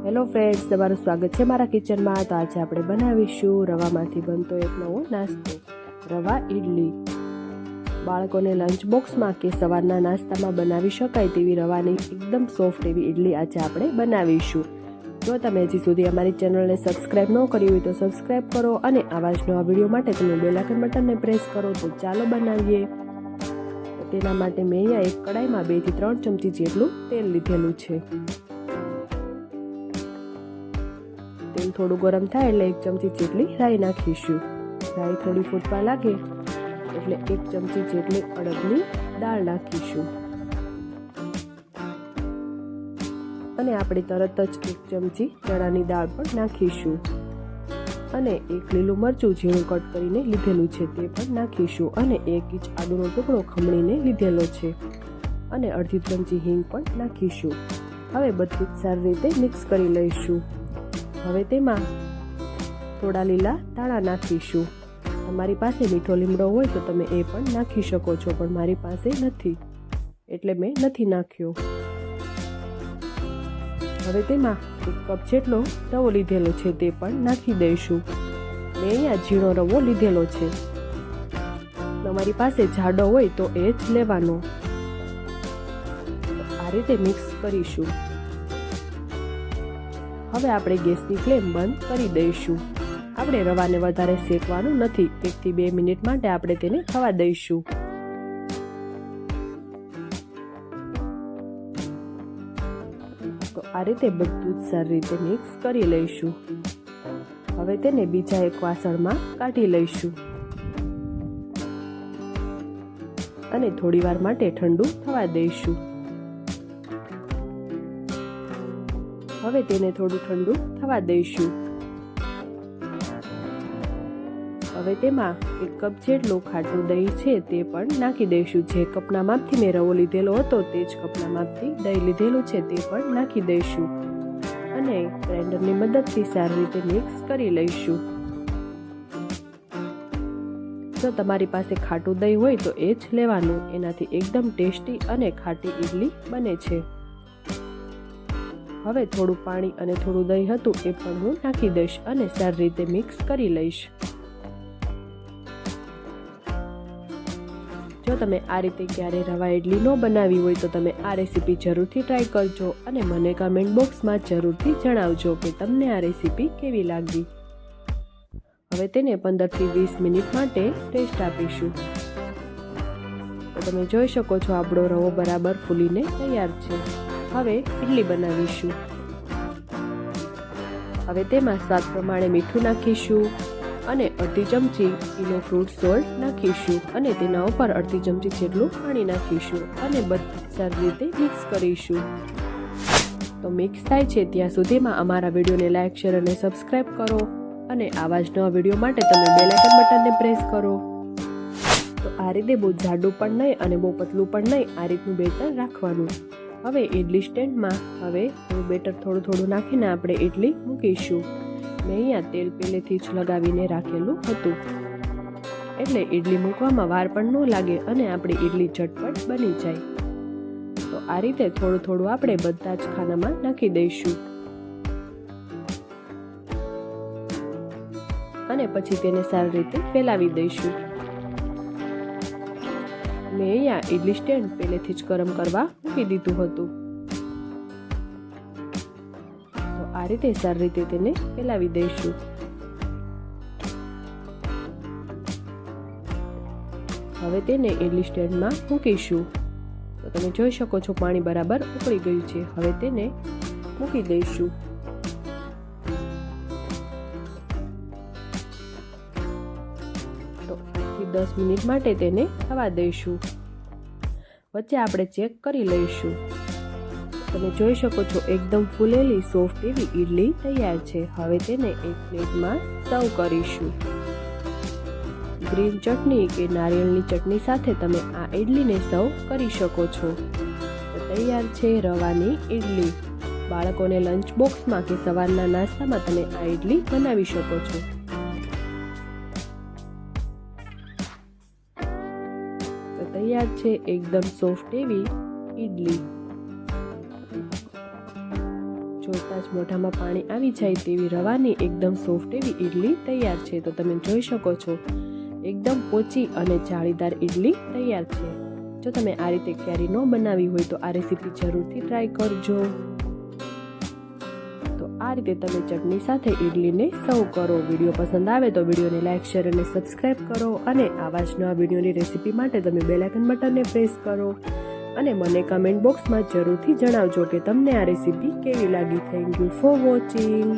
Hello friends, તમારું સ્વાગત છે મારા કિચનમાં। તો આજે આપણે બનાવીશું રવામાંથી બનતો એક નવો નાસ્તો, રવા ઇડલી। બાળકોને લંચ બોક્સમાં કે સવારના નાસ્તામાં બનાવી શકાય તેવી રવાની એકદમ સોફ્ટ એવી ઇડલી આજે આપણે બનાવીશું। જો તમે હજી સુધી અમારી ચેનલને સબસ્ક્રાઈબ ન કરી હોય તો સબસ્ક્રાઈબ કરો અને આવા જ નવા વિડીયો માટે તમે બેલ આઇકન બટનને પ્રેસ કરો। તો ચાલો બનાવીએ। તેના માટે મેં અહીંયા એક કડાઈમાં 2 થી 3 ચમચી જેટલું તેલ લીધેલું છે। તેલ થોડું ગરમ થાય એટલે 1 ચમચી જેટલી રાઈ નાખીશું। રાઈ થોડી ફૂટવા લાગે એટલે 1 ચમચી જેટલી અડદની દાળ નાખીશું અને આપણે તરત જ 1 ચમચી ચણાની દાળ પણ નાખીશું અને 1 લીલું મરચું ઝીણું કટ કરીને લીધેલું છે તે પણ નાખીશું અને 1 ઇંચ આદુનો ટુકડો ખમણીને લીધેલો છે અને અડધી ચમચી હિંગ પણ નાખીશું। હવે બધું જ સારી રીતે મિક્સ કરી લઈશું। હવે તેમાં થોડા લીલા ધાણા નાખીશું। તમારી પાસે મીઠો લીમડો હોય તો તમે એ પણ નાખી શકો છો, પણ મારી પાસે નથી એટલે મેં નથી નાખ્યો। હવે તેમાં 1 કપ જેટલો રવો લીધેલો છે તે પણ નાખી દઈશું। મેં અહીંયા ઝીણો રવો લીધેલો છે, તમારી પાસે જાડો હોય તો એ જ લેવાનો। આ રીતે મિક્સ કરીશું। હવે આપણે ગેસની ફ્લેમ બંધ કરી દઈશું। આપણે રવાને વધારે શેકવાનું નથી, 1 થી 2 મિનિટ માટે આપણે તેને થવા દઈશું। તો આ રીતે બધું જ સારી રીતે મિક્સ કરી લઈશું। હવે તેને બીજા એક વાસણમાં કાઢી લઈશું અને થોડી વાર માટે ઠંડુ થવા દઈશું। હવે તેને થોડું ઠંડુ થવા દઈશું। હવે તેમાં 1 કપ જેટલું ખાટું દહીં છે તે પણ નાખી દઈશું। જે કપના માપથી મેં રવો લીધેલો હતો તે જ કપના માપથી દહીં લીધેલું છે તે પણ નાખી દઈશું અને ગ્રાઇન્ડરની મદદથી સારી રીતે મિક્સ કરી લઈશું। જો તમારી પાસે ખાટું દહીં હોય તો એ જ લેવાનું, એનાથી એકદમ ટેસ્ટી અને ખાટી ઇડલી બને છે। હવે થોડું પાણી અને થોડું દહીં હતું એ પણ હું નાખી દઈશ અને સારી રીતે મિક્સ કરી લઈશ। જો તમે આ રીતે ક્યારે રવા ઇડલી ન બનાવી હોય તો તમે આ રેસીપી જરૂરથી ટ્રાય કરજો અને મને કમેન્ટ બોક્સમાં જરૂરથી જણાવજો કે તમને આ રેસીપી કેવી લાગી। હવે તેને 15 થી 20 મિનિટ માટે રેસ્ટ આપીશું। તો તમે જોઈ શકો છો આપણો રવો બરાબર ફૂલીને તૈયાર છે। હવે ઇડલી બનાવીશું। હવે તેમાં સ્વાદ પ્રમાણે મીઠું નાખીશું અને અડધી ચમચી ઇનો ફ્રૂટ સોલ્ટ નાખીશું અને તેના ઉપર અડધી ચમચી જેટલું પાણી નાખીશું અને બધું સારી રીતે મિક્સ કરીશું। તો મિક્સ થાય છે ત્યાં સુધીમાં અમારા વિડીયોને લાઈક, શેર અને સબસ્ક્રાઈબ કરો અને આવા જ નવા વિડીયો માટે તમે બેલ આઇકન બટનને પ્રેસ કરો। તો આ રીતે બહુ જાડું પણ નહીં અને બહુ પતલું પણ નહીં, આ રીતનું બેટર રાખવાનું। હવે ઇડલી સ્ટેન્ડમાં હવે બેટર થોડું નાખીને આપણે ઇડલી મૂકીશું। મેં અહીંયા તેલ પહેલેથી જ લગાવીને રાખેલું હતું એટલે ઇડલી મૂકવામાં વાર પણ ન લાગે અને આપણી ઇડલી ઝટપટ બની જાય। તો આ રીતે થોડું આપણે બધા જ ખાનામાં નાખી દઈશું અને પછી તેને સારી રીતે ફેલાવી દઈશું। મેં અહીંયા ઇડલી સ્ટેન્ડ પહેલેથી જ ગરમ કરવા મૂકી દીધું હતું। તો આ રીતે સારી રીતે તેને ફેલાવી દઈશું। હવે તેને ઇડલી સ્ટેન્ડમાં મૂકીશું। તો તમે જોઈ શકો છો પાણી બરાબર ઉકળી ગયું છે। હવે તેને મૂકી દઈશું। તો 8 થી 10 મિનિટ માટે તેને થવા દઈશું। વચ્ચે આપણે ચેક કરી લઈશું। તમે જોઈ શકો છો એકદમ ફૂલેલી સોફ્ટ એવી ઇડલી તૈયાર છે। હવે તેને એક પ્લેટમાં સર્વ કરીશું। ગ્રીન ચટણી કે નારિયેળની ચટણી સાથે તમે આ ઇડલીને સર્વ કરી શકો છો। તો તૈયાર છે રવાની ઇડલી। બાળકોને લંચ બોક્સમાં કે સવારના નાસ્તામાં તમે આ ઇડલી બનાવી શકો છો। તો તૈયાર છે એકદમ સોફ્ટ એવી ઇડલી। જોતાં જ મોઢામાં પાણી આવી જાય તેવી રવાની એકદમ સોફ્ટ એવી ઈડલી તૈયાર છે. તો તમે જોઈ શકો છો એકદમ પોચી અને જાળીદાર ઈડલી તૈયાર છે. જો તમે આ રીતે ક્યારેય ન બનાવી હોય તો આ રેસીપી જરૂરથી ટ્રાય કરજો. તો આ રીતે તમે ચટણી સાથે ઈડલીને સર્વ કરો. વિડીયો પસંદ આવે તો વિડીયોને લાઇક, શેર અને સબસ્ક્રાઈબ કરો અને આવા જ નવા વિડીયોની રેસીપી માટે તમે બેલ આઇકન બટનને પ્રેસ કરો અને મને કમેન્ટ બોક્સમાં જરૂરથી જણાવજો કે તમને આ રેસીપી કેવી લાગી. Thank you for watching.